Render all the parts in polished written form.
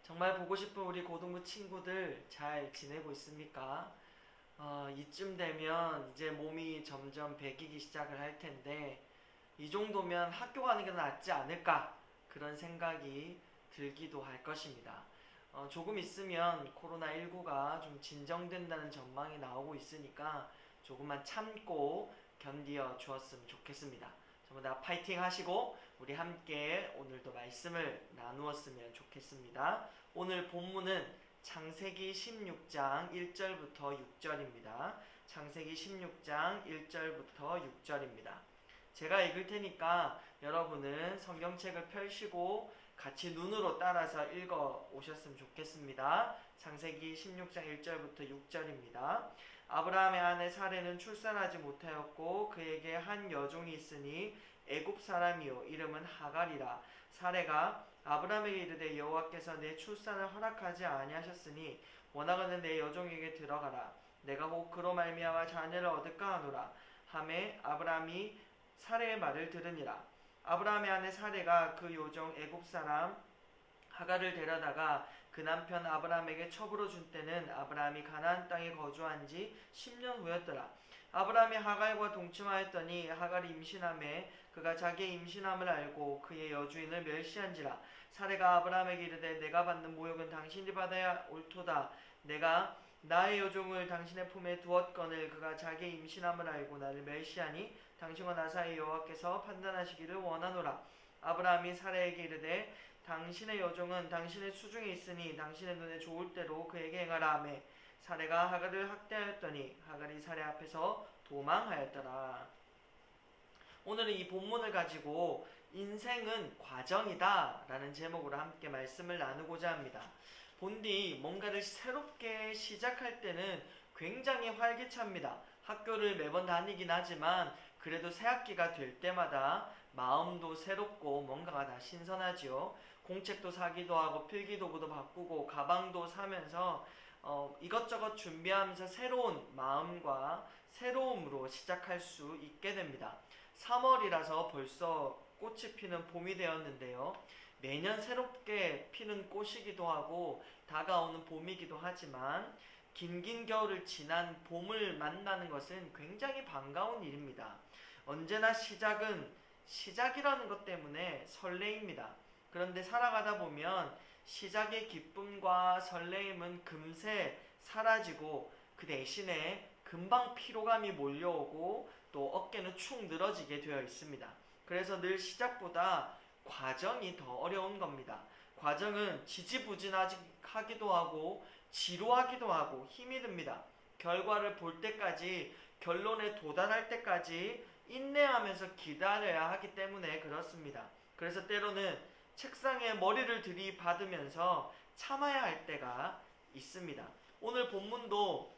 정말 보고 싶은 우리 고등부 친구들 잘 지내고 있습니까? 이쯤 되면 이제 몸이 점점 배기기 시작을 할 텐데 이 정도면 학교 가는 게 낫지 않을까 그런 생각이 들기도 할 것입니다. 조금 있으면 코로나19가 좀 진정된다는 전망이 나오고 있으니까 조금만 참고 견디어 주었으면 좋겠습니다. 전부 다 파이팅 하시고 우리 함께 오늘도 말씀을 나누었으면 좋겠습니다. 오늘 본문은 창세기 16장 1절부터 6절입니다. 창세기 16장 1절부터 6절입니다. 제가 읽을 테니까 여러분은 성경책을 펼치고 같이 눈으로 따라서 읽어 오셨으면 좋겠습니다. 창세기 16장 1절부터 6절입니다. 아브라함의 아내 사레는 출산하지 못하였고 그에게 한 여종이 있으니 애굽 사람이요 이름은 하갈이라. 사레가 아브라함에게 이르되 여호와께서 내 출산을 허락하지 아니하셨으니 원하거든 내 여종에게 들어가라. 내가 혹 그로 말미암아 자녀를 얻을까 하노라. 하매 아브라함이 사레의 말을 들으니라. 아브라함의 아내 사레가 그 여종 애굽 사람 하갈을 데려다가 그 남편 아브라함에게 첩으로 준 때는 아브라함이 가나안 땅에 거주한 지 10년 후였더라. 아브라함이 하갈과 동침하였더니 하갈이 임신하매 그가 자기의 임신함을 알고 그의 여주인을 멸시한지라. 사레가 아브라함에게 이르되 내가 받는 모욕은 당신이 받아야 옳도다. 내가 나의 여종을 당신의 품에 두었거늘 그가 자기의 임신함을 알고 나를 멸시하니 당신과 나 사이 여호와께서 판단하시기를 원하노라. 아브라함이 사레에게 이르되 당신의 여종은 당신의 수중에 있으니 당신의 눈에 좋을 대로 그에게 행하라 하매 사레가 하갈을 학대하였더니 하갈이 사레 앞에서 도망하였더라. 오늘은 이 본문을 가지고 인생은 과정이다 라는 제목으로 함께 말씀을 나누고자 합니다. 본디 뭔가를 새롭게 시작할 때는 굉장히 활기찹니다. 학교를 매번 다니긴 하지만 그래도 새학기가 될 때마다 마음도 새롭고 뭔가가 다 신선하지요. 공책도 사기도 하고 필기도구도 바꾸고 가방도 사면서 이것저것 준비하면서 새로운 마음과 새로움으로 시작할 수 있게 됩니다. 3월이라서 벌써 꽃이 피는 봄이 되었는데요. 매년 새롭게 피는 꽃이기도 하고 다가오는 봄이기도 하지만 긴긴 겨울을 지난 봄을 만나는 것은 굉장히 반가운 일입니다. 언제나 시작은 시작이라는 것 때문에 설레입니다. 그런데 살아가다 보면 시작의 기쁨과 설레임은 금세 사라지고 그 대신에 금방 피로감이 몰려오고 또 어깨는 축 늘어지게 되어 있습니다. 그래서 늘 시작보다 과정이 더 어려운 겁니다. 과정은 지지부진하기도 하고 지루하기도 하고 힘이 듭니다. 결과를 볼 때까지 결론에 도달할 때까지 인내하면서 기다려야 하기 때문에 그렇습니다. 그래서 때로는 책상에 머리를 들이받으면서 참아야 할 때가 있습니다. 오늘 본문도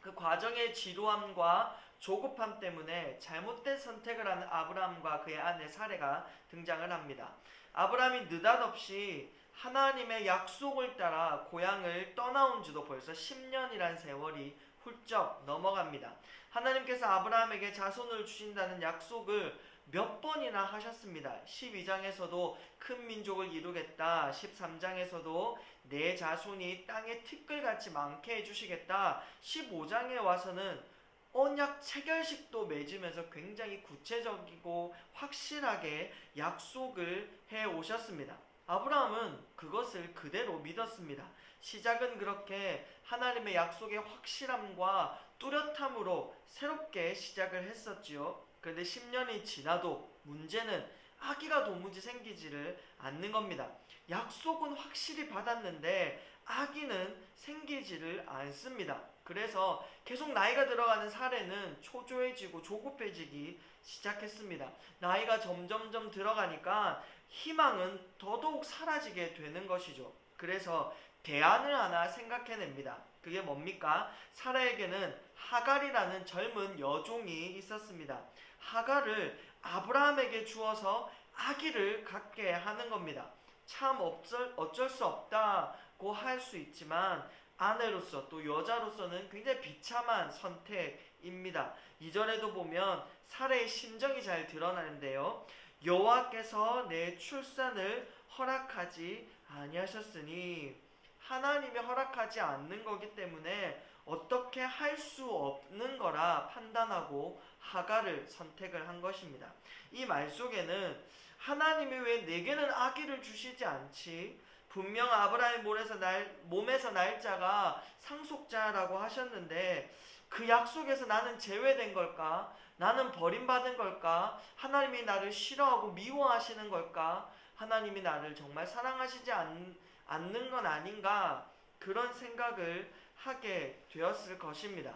그 과정의 지루함과 조급함 때문에 잘못된 선택을 하는 아브라함과 그의 아내 사레가 등장을 합니다. 아브라함이 느닷없이 하나님의 약속을 따라 고향을 떠나온 지도 벌써 10년이란 세월이 훌쩍 넘어갑니다. 하나님께서 아브라함에게 자손을 주신다는 약속을 몇 번이나 하셨습니다. 12장에서도 큰 민족을 이루겠다. 13장에서도 내 자손이 땅에 티끌같이 많게 해주시겠다. 15장에 와서는 언약 체결식도 맺으면서 굉장히 구체적이고 확실하게 약속을 해 오셨습니다. 아브라함은 그것을 그대로 믿었습니다. 시작은 그렇게 하나님의 약속의 확실함과 뚜렷함으로 새롭게 시작을 했었지요. 그런데 10년이 지나도 문제는 아기가 도무지 생기지를 않는 겁니다. 약속은 확실히 받았는데 아기는 생기지를 않습니다. 그래서 계속 나이가 들어가는 사례는 초조해지고 조급해지기 시작했습니다. 나이가 점점점 들어가니까 희망은 더더욱 사라지게 되는 것이죠. 그래서 대안을 하나 생각해냅니다. 그게 뭡니까? 사라에게는 하갈이라는 젊은 여종이 있었습니다. 하갈을 아브라함에게 주어서 아기를 갖게 하는 겁니다. 참 어쩔 수 없다고 할 수 있지만 아내로서 또 여자로서는 굉장히 비참한 선택입니다. 2절에도 보면 사라의 심정이 잘 드러나는데요. 여호와께서 내 출산을 허락하지 아니하셨으니 하나님이 허락하지 않는 거기 때문에 어떻게 할 수 없는 거라 판단하고 하갈을 선택을 한 것입니다. 이 말 속에는 하나님이 왜 내게는 아기를 주시지 않지? 분명 아브라함의 몸에서 날 자가 상속자라고 하셨는데 그 약속에서 나는 제외된 걸까? 나는 버림받은 걸까? 하나님이 나를 싫어하고 미워하시는 걸까? 하나님이 나를 정말 사랑하시지 않는 건 아닌가? 그런 생각을 하게 되었을 것입니다.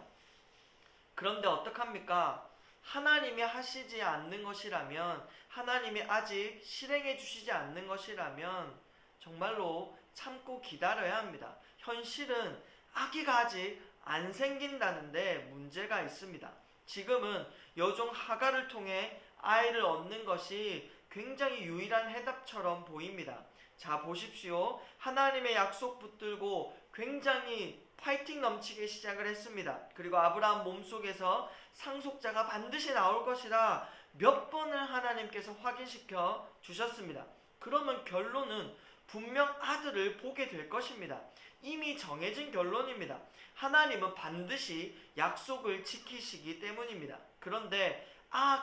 그런데 어떡합니까? 하나님이 하시지 않는 것이라면, 하나님이 아직 실행해 주시지 않는 것이라면 정말로 참고 기다려야 합니다. 현실은 아기가 아직 안 생긴다는데 문제가 있습니다. 지금은 여종 하갈을 통해 아이를 얻는 것이 굉장히 유일한 해답처럼 보입니다. 자, 보십시오. 하나님의 약속 붙들고 굉장히 파이팅 넘치게 시작을 했습니다. 그리고 아브라함 몸속에서 상속자가 반드시 나올 것이라 몇 번을 하나님께서 확인시켜 주셨습니다. 그러면 결론은 분명 아들을 보게 될 것입니다. 이미 정해진 결론입니다. 하나님은 반드시 약속을 지키시기 때문입니다. 그런데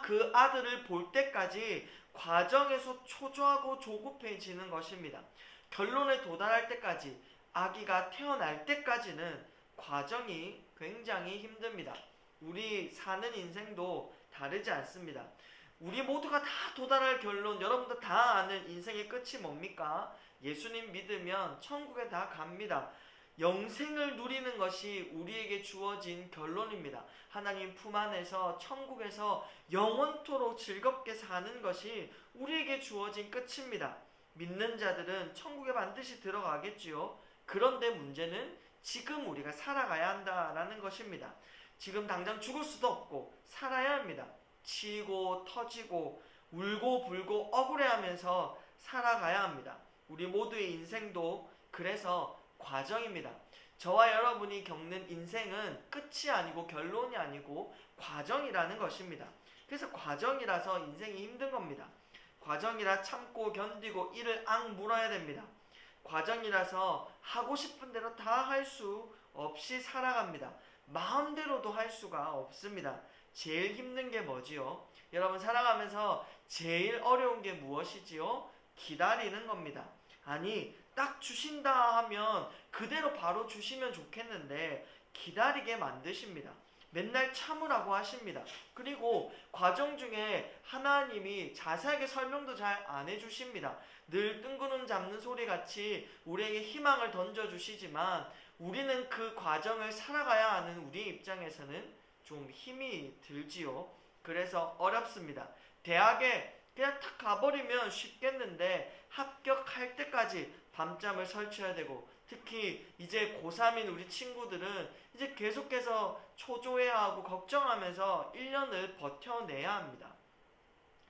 그 아들을 볼 때까지 과정에서 초조하고 조급해지는 것입니다. 결론에 도달할 때까지, 아기가 태어날 때까지는 과정이 굉장히 힘듭니다. 우리 사는 인생도 다르지 않습니다. 우리 모두가 다 도달할 결론, 여러분도 다 아는 인생의 끝이 뭡니까? 예수님 믿으면 천국에 다 갑니다. 영생을 누리는 것이 우리에게 주어진 결론입니다. 하나님 품 안에서 천국에서 영원토록 즐겁게 사는 것이 우리에게 주어진 끝입니다. 믿는 자들은 천국에 반드시 들어가겠지요. 그런데 문제는 지금 우리가 살아가야 한다라는 것입니다. 지금 당장 죽을 수도 없고 살아야 합니다. 치고 터지고 울고 불고 억울해하면서 살아가야 합니다. 우리 모두의 인생도 그래서 과정입니다. 저와 여러분이 겪는 인생은 끝이 아니고 결론이 아니고 과정이라는 것입니다. 그래서 과정이라서 인생이 힘든 겁니다. 과정이라 참고 견디고 이를 악물어야 됩니다. 과정이라서 하고 싶은 대로 다 할 수 없이 살아갑니다. 마음대로도 할 수가 없습니다. 제일 힘든 게 뭐지요? 여러분, 살아가면서 제일 어려운 게 무엇이지요? 기다리는 겁니다. 아니, 딱 주신다 하면 그대로 바로 주시면 좋겠는데 기다리게 만드십니다. 맨날 참으라고 하십니다. 그리고 과정 중에 하나님이 자세하게 설명도 잘 안 해주십니다. 늘 뜬구름 잡는 소리 같이 우리에게 희망을 던져주시지만 우리는 그 과정을 살아가야 하는 우리 입장에서는 좀 힘이 들지요. 그래서 어렵습니다. 대학에 그냥 탁 가버리면 쉽겠는데 합격할 때까지 밤잠을 설쳐야 되고, 특히 이제 고3인 우리 친구들은 이제 계속해서 초조해야 하고 걱정하면서 1년을 버텨내야 합니다.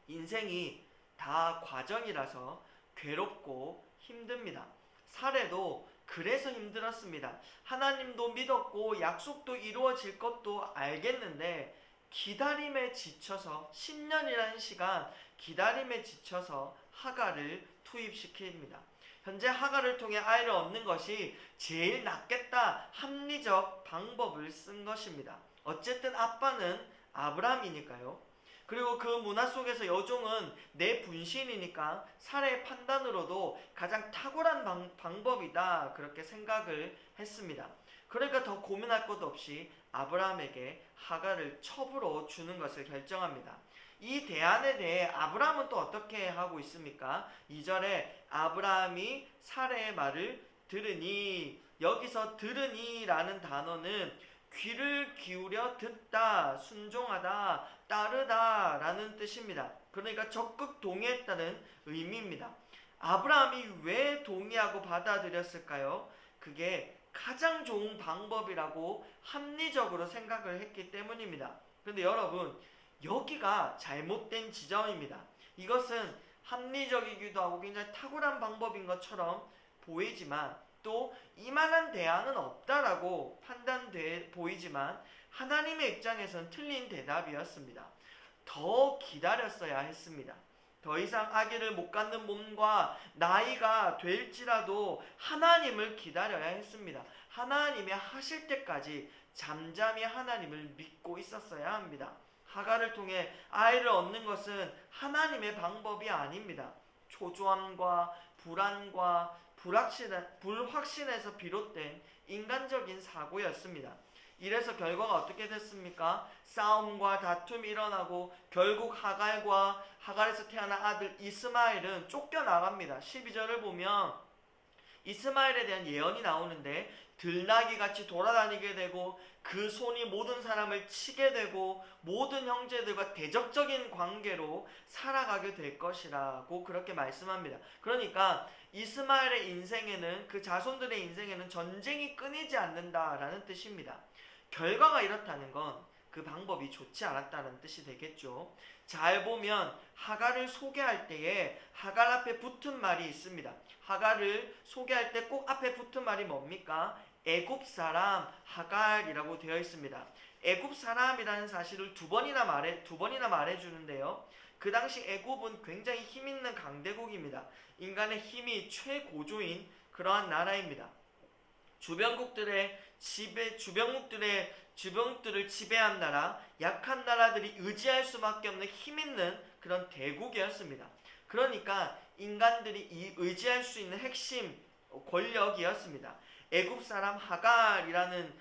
인생이 다 과정이라서 괴롭고 힘듭니다. 사례도 그래서 힘들었습니다. 하나님도 믿었고 약속도 이루어질 것도 알겠는데 기다림에 지쳐서 10년이라는 시간 기다림에 지쳐서 하갈을 투입시킵니다. 현재 하갈을 통해 아이를 얻는 것이 제일 낫겠다 합리적 방법을 쓴 것입니다. 어쨌든 아빠는 아브라함이니까요. 그리고 그 문화 속에서 여종은 내 분신이니까 사례의 판단으로도 가장 탁월한 방법이다, 그렇게 생각을 했습니다. 그러니까 더 고민할 것 없이 아브라함에게 하갈을 첩으로 주는 것을 결정합니다. 이 대안에 대해 아브라함은 또 어떻게 하고 있습니까? 2절에 아브라함이 사례의 말을 들으니, 여기서 들으니 라는 단어는 귀를 기울여 듣다, 순종하다, 따르다 라는 뜻입니다. 그러니까 적극 동의했다는 의미입니다. 아브라함이 왜 동의하고 받아들였을까요? 그게 가장 좋은 방법이라고 합리적으로 생각을 했기 때문입니다. 그런데 여러분, 여기가 잘못된 지점입니다. 이것은 합리적이기도 하고 굉장히 탁월한 방법인 것처럼 보이지만 또 이만한 대안은 없다라고 판단돼 보이지만 하나님의 입장에선 틀린 대답이었습니다. 더 기다렸어야 했습니다. 더 이상 아기를 못 갖는 몸과 나이가 될지라도 하나님을 기다려야 했습니다. 하나님이 하실 때까지 잠잠히 하나님을 믿고 있었어야 합니다. 하갈을 통해 아이를 얻는 것은 하나님의 방법이 아닙니다. 초조함과 불안과 불확신에서 비롯된 인간적인 사고였습니다. 이래서 결과가 어떻게 됐습니까? 싸움과 다툼이 일어나고 결국 하갈에서 태어난 아들 이스마엘은 쫓겨나갑니다. 12절을 보면 이스마엘에 대한 예언이 나오는데 들나귀같이 돌아다니게 되고 그 손이 모든 사람을 치게 되고 모든 형제들과 대적적인 관계로 살아가게 될 것이라고 그렇게 말씀합니다. 그러니까 이스마엘의 인생에는, 그 자손들의 인생에는 전쟁이 끊이지 않는다라는 뜻입니다. 결과가 이렇다는 건 그 방법이 좋지 않았다는 뜻이 되겠죠. 잘 보면 하갈을 소개할 때에 하갈 앞에 붙은 말이 있습니다. 하갈을 소개할 때 꼭 앞에 붙은 말이 뭡니까? 애굽 사람 하갈이라고 되어 있습니다. 애굽 사람이라는 사실을 두 번이나 말해주는데요. 그 당시 애굽은 굉장히 힘있는 강대국입니다. 인간의 힘이 최고조인 그러한 나라입니다. 주변국들을 지배한 나라, 약한 나라들이 의지할 수밖에 없는 힘있는 그런 대국이었습니다. 그러니까 인간들이 의지할 수 있는 핵심 권력이었습니다. 애굽 사람 하갈이라는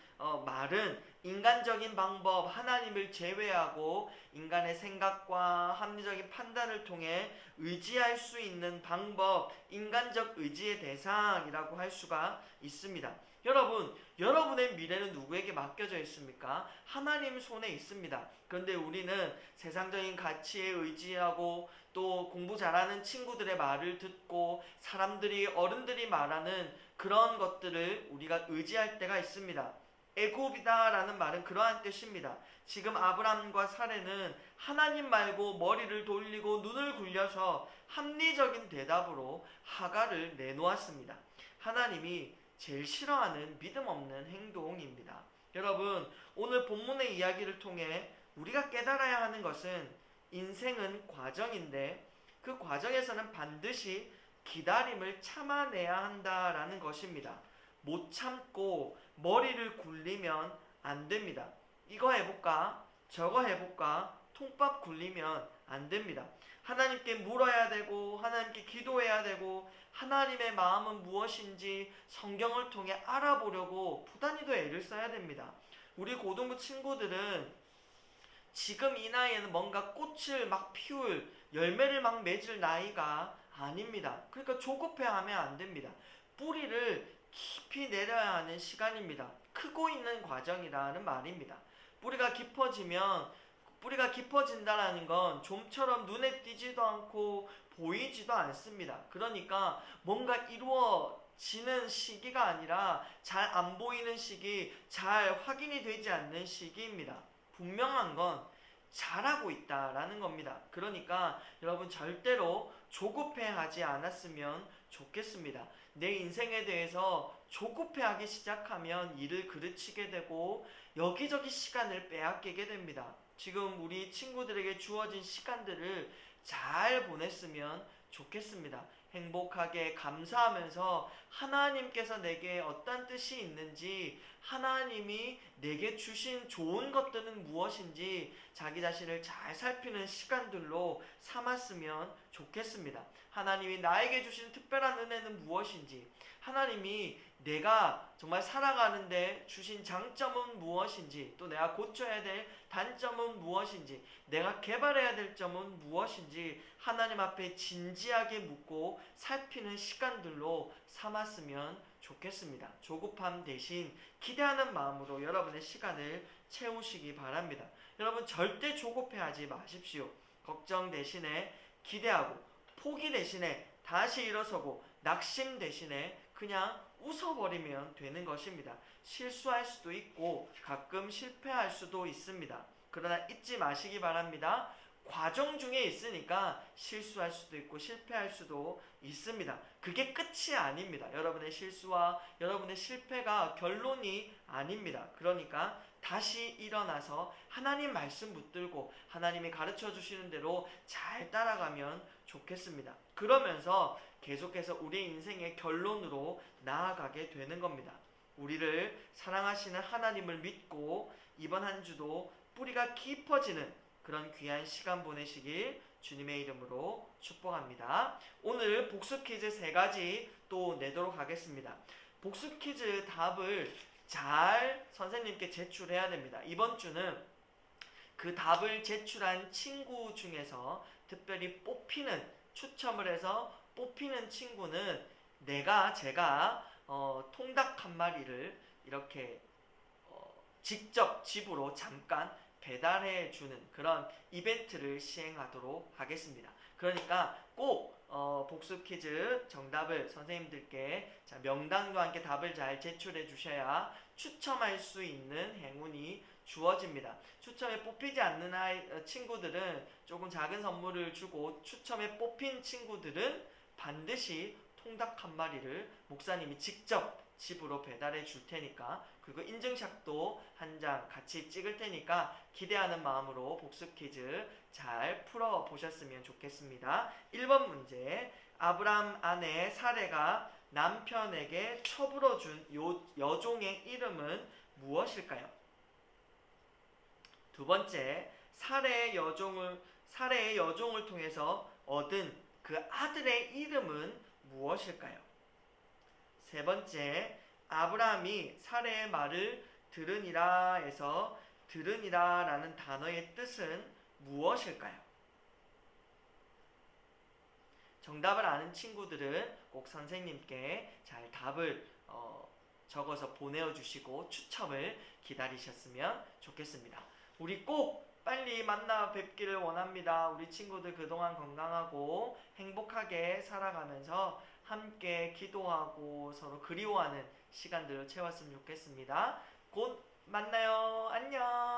말은 인간적인 방법, 하나님을 제외하고 인간의 생각과 합리적인 판단을 통해 의지할 수 있는 방법, 인간적 의지의 대상이라고 할 수가 있습니다. 여러분, 여러분의 미래는 누구에게 맡겨져 있습니까? 하나님 손에 있습니다. 그런데 우리는 세상적인 가치에 의지하고 또 공부 잘하는 친구들의 말을 듣고 어른들이 말하는 그런 것들을 우리가 의지할 때가 있습니다. 애굽이다라는 말은 그러한 뜻입니다. 지금 아브람과 사레는 하나님 말고 머리를 돌리고 눈을 굴려서 합리적인 대답으로 하갈을 내놓았습니다. 하나님이 제일 싫어하는 믿음 없는 행동입니다. 여러분, 오늘 본문의 이야기를 통해 우리가 깨달아야 하는 것은 인생은 과정인데 그 과정에서는 반드시 기다림을 참아내야 한다라는 것입니다. 못 참고 머리를 굴리면 안 됩니다. 이거 해볼까? 저거 해볼까? 통밥 굴리면 안 됩니다. 하나님께 물어야 되고 하나님께 기도해야 되고 하나님의 마음은 무엇인지 성경을 통해 알아보려고 부단히도 애를 써야 됩니다. 우리 고등부 친구들은 지금 이 나이에는 뭔가 꽃을 막 피울, 열매를 막 맺을 나이가 아닙니다. 그러니까 조급해하면 안 됩니다. 뿌리를 깊이 내려야 하는 시간입니다. 크고 있는 과정이라는 말입니다. 뿌리가 깊어진다는 건 좀처럼 눈에 띄지도 않고 보이지도 않습니다. 그러니까 뭔가 이루어지는 시기가 아니라 잘 안 보이는 시기, 잘 확인이 되지 않는 시기입니다. 분명한 건 잘하고 있다라는 겁니다. 그러니까 여러분 절대로 조급해하지 않았으면 좋겠습니다. 내 인생에 대해서 조급해하기 시작하면 일을 그르치게 되고 여기저기 시간을 빼앗기게 됩니다. 지금 우리 친구들에게 주어진 시간들을 잘 보냈으면 좋겠습니다. 행복하게 감사하면서 하나님께서 내게 어떤 뜻이 있는지, 하나님이 내게 주신 좋은 것들은 무엇인지 자기 자신을 잘 살피는 시간들로 삼았으면 좋겠습니다. 하나님이 나에게 주신 특별한 은혜는 무엇인지, 하나님이 내가 정말 살아가는데 주신 장점은 무엇인지, 또 내가 고쳐야 될 단점은 무엇인지, 내가 개발해야 될 점은 무엇인지 하나님 앞에 진지하게 묻고 살피는 시간들로 삼았으면 좋겠습니다. 조급함 대신 기대하는 마음으로 여러분의 시간을 채우시기 바랍니다. 여러분 절대 조급해하지 마십시오. 걱정 대신에 기대하고, 포기 대신에 다시 일어서고, 낙심 대신에 그냥 웃어버리면 되는 것입니다. 실수할 수도 있고 가끔 실패할 수도 있습니다. 그러나 잊지 마시기 바랍니다. 과정 중에 있으니까 실수할 수도 있고 실패할 수도 있습니다. 그게 끝이 아닙니다. 여러분의 실수와 여러분의 실패가 결론이 아닙니다. 그러니까 다시 일어나서 하나님 말씀 붙들고 하나님이 가르쳐 주시는 대로 잘 따라가면 좋겠습니다. 그러면서 계속해서 우리 인생의 결론으로 나아가게 되는 겁니다. 우리를 사랑하시는 하나님을 믿고 이번 한 주도 뿌리가 깊어지는 그런 귀한 시간 보내시길 주님의 이름으로 축복합니다. 오늘 복습 퀴즈 3가지 또 내도록 하겠습니다. 복습 퀴즈 답을 잘 선생님께 제출해야 됩니다. 이번 주는 그 답을 제출한 친구 중에서 특별히 추첨을 해서 뽑히는 친구는 제가 통닭 한 마리를 이렇게 직접 집으로 잠깐 배달해 주는 그런 이벤트를 시행하도록 하겠습니다. 그러니까 꼭 복습 퀴즈 정답을 선생님들께 명단과 함께 답을 잘 제출해 주셔야 추첨할 수 있는 행운이 주어집니다. 추첨에 뽑히지 않는 친구들은 조금 작은 선물을 주고, 추첨에 뽑힌 친구들은 반드시 통닭 한 마리를 목사님이 직접 집으로 배달해 줄 테니까, 그리고 인증샷도 한 장 같이 찍을 테니까 기대하는 마음으로 복습 퀴즈 잘 풀어 보셨으면 좋겠습니다. 1번 문제. 아브람 아내 사레가 남편에게 처불어 준 여종의 이름은 무엇일까요? 두 번째, 사레의 여종을 통해서 얻은 그 아들의 이름은 무엇일까요? 세 번째, 아브라함이 사레의 말을 들으니라에서 들으니라라는 단어의 뜻은 무엇일까요? 정답을 아는 친구들은 꼭 선생님께 잘 답을 적어서 보내주시고 추첨을 기다리셨으면 좋겠습니다. 우리 꼭 빨리 만나 뵙기를 원합니다. 우리 친구들 그동안 건강하고 행복하게 살아가면서 함께 기도하고 서로 그리워하는 시간들을 채웠으면 좋겠습니다. 곧 만나요. 안녕.